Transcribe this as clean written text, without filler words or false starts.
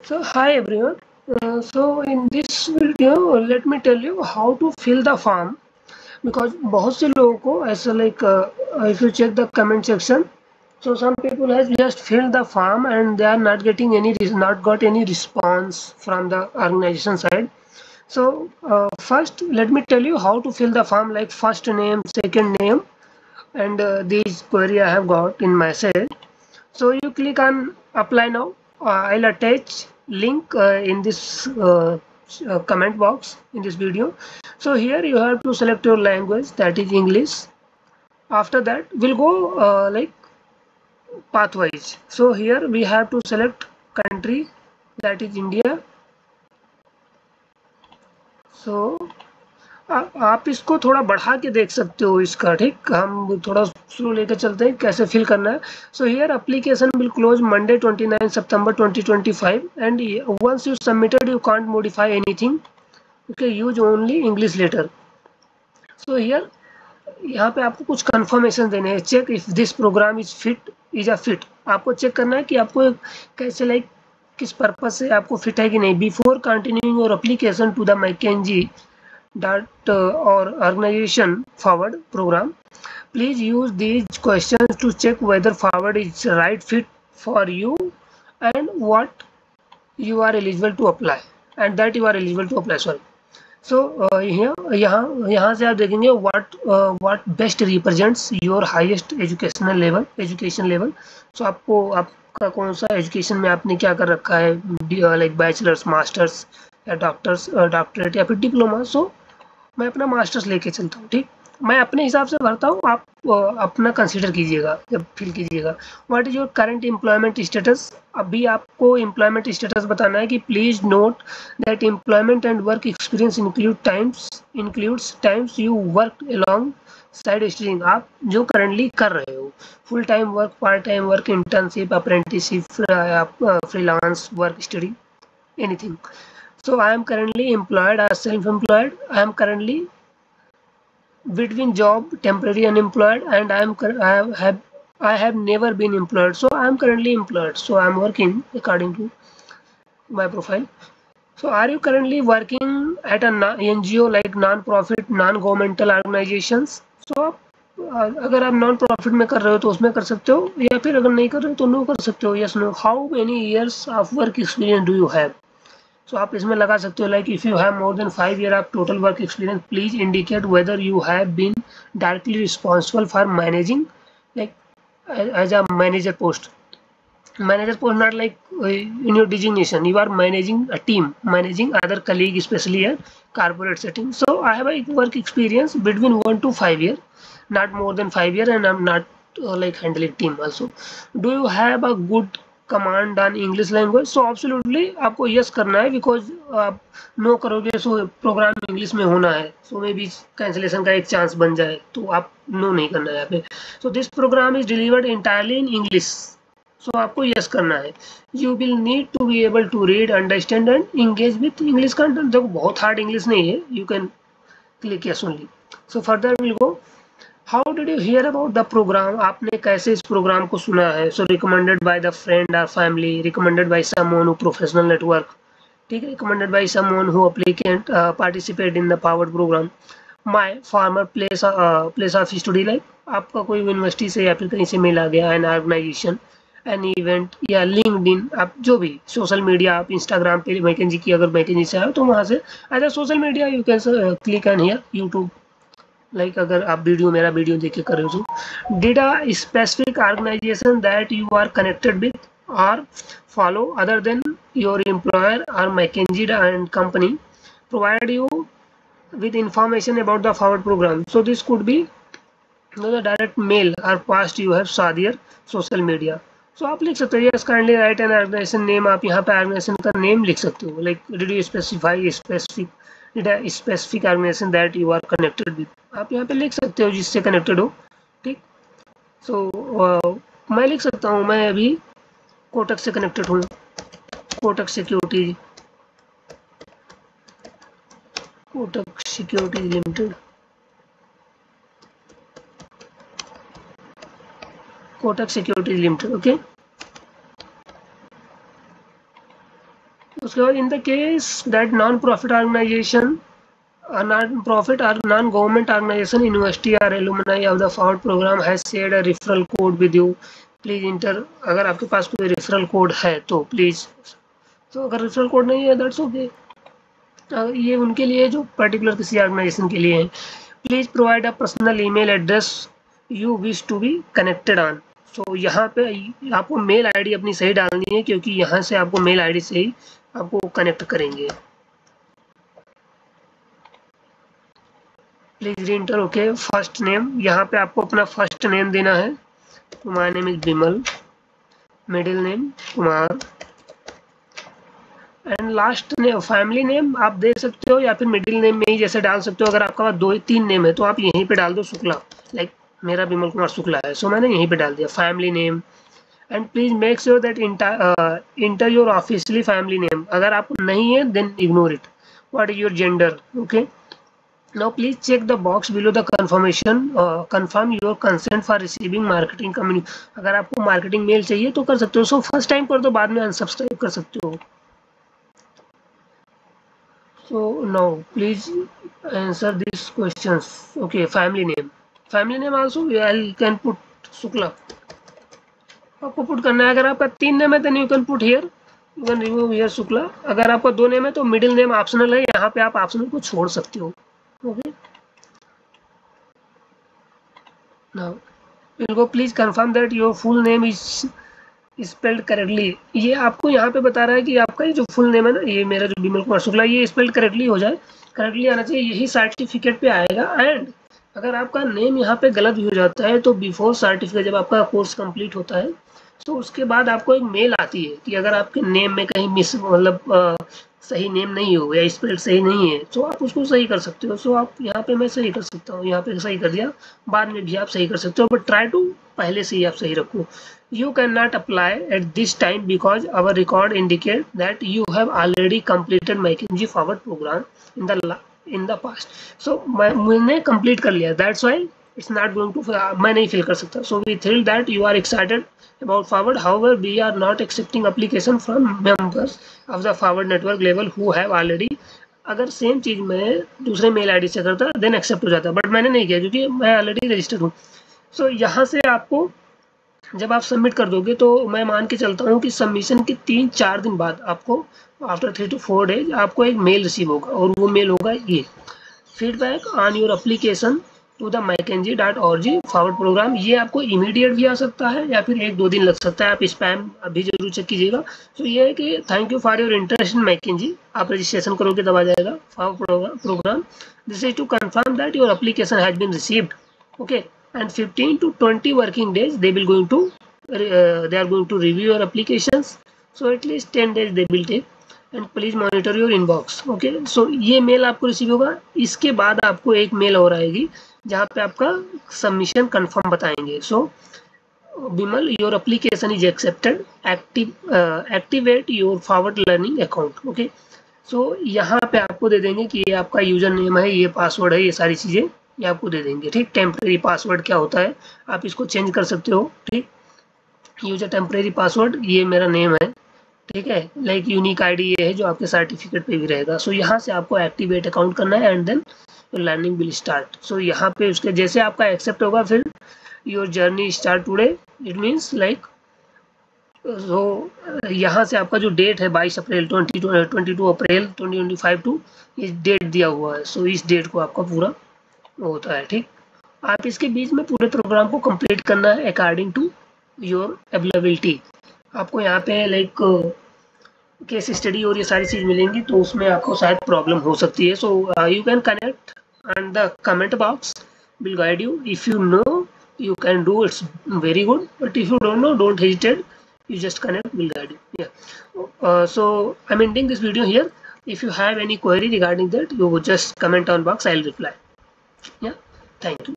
So hi everyone. So in this video, let me tell you how to fill the form because बहुत से लोगों को ऐसा if you check the comment section, so some people has just filled the form and they are not getting not got any response from the organization side. So first let me tell you how to fill the form like first name, second name, and these query I have got in my side. So you click on apply now. I'll attach link in this comment box in this video. So here you have to select your language, that is English. After that we'll go like pathwise. So here we have to select country, that is India. So आप इसको थोड़ा बढ़ा के देख सकते हो इसका, ठीक। हम थोड़ा स्लो लेकर चलते हैं कैसे फिल करना है. So here application will close Monday 29 September 2025 and once you submitted you can't modify anything. Okay, use only English letter. So here यहाँ पे आपको कुछ कंफर्मेशन देने हैं. Check if this program is a fit. आपको check करना है कि आपको कैसे किस पर्पज से आपको फिट है कि नहीं. Before continuing your application to the McKinsey or organization forward program, please use these questions to check whether forward is right fit for you and what you are eligible to apply and that you are eligible to apply. Sorry. So यहाँ से आप देखेंगे what best represents your highest education level. So आपका कौन सा education में आपने क्या कर रखा है, लाइक बैचलर्स, मास्टर्स या डॉक्टरेट या फिर डिप्लोमा. सो मैं अपना मास्टर्स लेके चलता हूँ, ठीक. मैं अपने हिसाब से भरता हूँ, आप अपना कंसीडर कीजिएगा जब फिल कीजिएगा. What is your current employment status. अभी आपको एम्प्लॉयमेंट स्टेटस बताना है कि please note that employment and work experience includes times you work along side studying. आप जो करंटली कर रहे हो, full time work, part time work, internship, apprenticeship, freelance work, study, anything. So I am currently employed as self-employed. I am currently between job, temporary unemployed, and I have never been employed. So I am currently employed. So I am working according to my profile. So are you currently working at a NGO like non-profit, non-governmental organizations? So आप अगर आप non profit में कर रहे हो तो उसमें कर सकते हो, या फिर अगर नहीं कर रहे हो तो नो कर सकते हो. Yes no. How many years of work experience do you have. So आप इसमें लगा सकते हो like if you have more than 5 years of total work experience please indicate whether you have been directly responsible for managing like as a manager post, not like in your designation you are managing a team, managing other colleague, especially a corporate setting. So I have a work experience between 1 to 5 years, not more than 5 years, and I'm not like handling team also. Do you have a good command on English language? So absolutely आपको yes करना है, because आप no करोगे so programme English में होना है, so may be cancellation का एक चांस बन जाए, तो आप no नहीं करना है यहाँ पे. So this program is delivered entirely in English. सो आपको यस करना है. You will need to be able to read, understand and engage with English content. देखो बहुत हार्ड इंग्लिश नहीं है, you can click yes only. So further will go. How did you hear about the program. आपने कैसे इस program को सुना है. So recommended by the friend और family, recommended by someone who professional network, ठीक है, recommended by someone who applicant participate in the powered program, my former place of study, like आपका कोई यूनिवर्सिटी से या फिर कहीं से मेल आ गया, एन ऑर्गेनाइजेशन, एन इवेंट, या लिंक्डइन, आप जो भी सोशल मीडिया, आप इंस्टाग्राम पे मैकेंजी की अगर मैकेंजी से आए तो वहाँ से as a social media you can click on here YouTube, like अगर आप मेरा वीडियो देख के कर रहे हो तो. Did a specific organization that you are connected with or follow other than your employer or McKinsey and company provide you with information about the forward program. So this could be the direct mail or past you have saw their social media. So आप लिख सकते हो yes kindly write an organization name. आप यहाँ पे organization का name लिख सकते हो, like did you specify specific organization that you are connected with. आप यहाँ पे लिख सकते हो जिससे connected हो, ठीक. So मैं लिख सकता हूँ मैं अभी कोटक से connected हूँ, Kotak securities limited, Kotak securities limited. Okay, उसके बाद in the case that non profit organization, non-profit or non-government organization, university or alumni of the forward program has shared a referral code with you, please enter. अगर आपके पास कोई referral code है तो please, तो अगर referral code नहीं है that's okay, ये उनके लिए जो पर्टिकुलर किसी ऑर्गेनाइजेशन के लिए है. Please provide a personal email address you wish to be connected on. So यहाँ पे आपको मेल आईडी अपनी सही डालनी है, क्योंकि यहाँ से आपको मेल आईडी से ही आपको कनेक्ट करेंगे. Please re-enter. Okay, first name, यहाँ पे आपको अपना फर्स्ट नेम देना है. My name is Bimal. Middle name Kumar. And last name, family name आप दे सकते हो या फिर मिडिल नेम में ही जैसे डाल सकते हो. अगर आपका पास 2-3 नेम है तो आप यहीं पे डाल दो शुक्ला. लाइक मेरा बिमल कुमार शुक्ला है, सो मैंने यहीं पे डाल दिया family name. And please make sure that enter your officially family name. अगर आप नहीं है then ignore it. What is your gender. Okay, now please check the box below the confirmation, confirm your consent for receiving marketing communication. अगर आपको marketing mail चाहिए तो कर सकते हो. सो फर्स्ट टाइम कर दो, बाद में अनसब्सक्राइब कर सकते हो. So now please answer these questions. Okay, family name also I can put Shukla. आपको पुट करना है. अगर आपका 3 नेम है then you can put here, you can remove here Shukla. अगर आपका 2 नेम है तो मिडिल नेम ऑप्शनल है, यहाँ पे आप ऑप्शनल को छोड़ सकते हो. Okay, now we'll go. Please confirm that your full name is spelled correctly. ये आपको यहाँ पे बता रहा है कि आपका ये जो फुल नेम है ना, ये मेरा जो बिमल कुमार शुक्ला, ये स्पेल्ड करेक्टली हो जाए, करेक्टली आना चाहिए, यही सर्टिफिकेट पे आएगा. एंड अगर आपका नेम यहाँ पे गलत भी हो जाता है तो बिफोर सर्टिफिकेट, जब आपका कोर्स कंप्लीट होता है तो उसके बाद आपको एक मेल आती है कि अगर आपके नेम में कहीं मिस मतलब सही नेम नहीं हो या स्पेल्ड सही नहीं है तो आप उसको सही कर सकते हो. सो आप यहाँ पे मैं सही कर सकता हूँ, यहाँ पे सही कर दिया, बाद में भी आप सही कर सकते हो, बट ट्राई टू पहले से ही आप सही रखो. You cannot apply at this time because our record indicate that you have already completed McKinsey Forward program in the past. So मैंने complete कर लिया, that's why it's not going to, मैं नहीं fill कर सकता. So we feel that you are excited about Forward. However, we are not accepting application from members of the Forward network level who have already. अगर same चीज मैं दूसरे mail ID से करता देन एक्सेप्ट हो जाता, बट मैंने नहीं किया क्योंकि मैं ऑलरेडी रजिस्टर्ड हूँ. सो यहाँ से आपको जब आप सबमिट कर दोगे तो मैं मान के चलता हूँ कि सबमिशन के 3-4 दिन बाद आपको आफ्टर 3 to 4 डेज आपको एक मेल रिसीव होगा, और वो मेल होगा ये, feedback on your application to the McKinsey.org forward program. ये आपको इमीडिएट भी आ सकता है या फिर 1-2 दिन लग सकता है, आप स्पैम अभी जरूर चेक कीजिएगा. तो ये है कि thank you for your interest in McKinsey. आप रजिस्ट्रेशन करोगे तब आ जाएगा forward program. This is to confirm that your application has been received. Okay, and 15 to 20 working days they are going to review your applications. So at least 10 days they will take, and please monitor your inbox. okay, so ये mail आपको receive होगा. इसके बाद आपको एक mail और आएगी जहाँ पे आपका सबमिशन कंफर्म बताएंगे. So Bimal, your application is accepted, activate your forward learning account. Okay, so यहाँ पे आपको दे देंगे कि ये आपका यूजर नेम है, ये पासवर्ड है, ये सारी चीज़ें ये आपको दे देंगे. ठीक, टेम्परेरी पासवर्ड क्या होता है आप इसको चेंज कर सकते हो. ठीक, यूजर टेम्परेरी पासवर्ड, ये मेरा नेम है. ठीक है, लाइक यूनिक आईडी ये है जो आपके सर्टिफिकेट पे भी रहेगा. सो यहाँ से आपको एक्टिवेट अकाउंट करना है and then learning will start. So यहाँ पे उसके जैसे आपका एक्सेप्ट होगा फिर your journey start today. It means like तो यहाँ से आपका जो डेट है 22 अप्रैल 22 अप्रैल 2025 टू इस डेट दिया हुआ है. सो इस डेट को आपका पूरा होता है. ठीक, आप इसके बीच में पूरे प्रोग्राम को कंप्लीट करना है अकॉर्डिंग टू योर अवेलेबिलिटी. आपको यहाँ पे लाइक केस स्टडी और ये सारी चीज़ मिलेंगी तो उसमें आपको शायद प्रॉब्लम हो सकती है. So you can connect and the comment box will guide you. If you know you can do, it's very good, but if you don't know, don't hesitate, you just connect, will guide you. Yeah, so I'm ending this video here. If you have any query regarding that, you just comment on box, I'll reply. Yeah, thank you.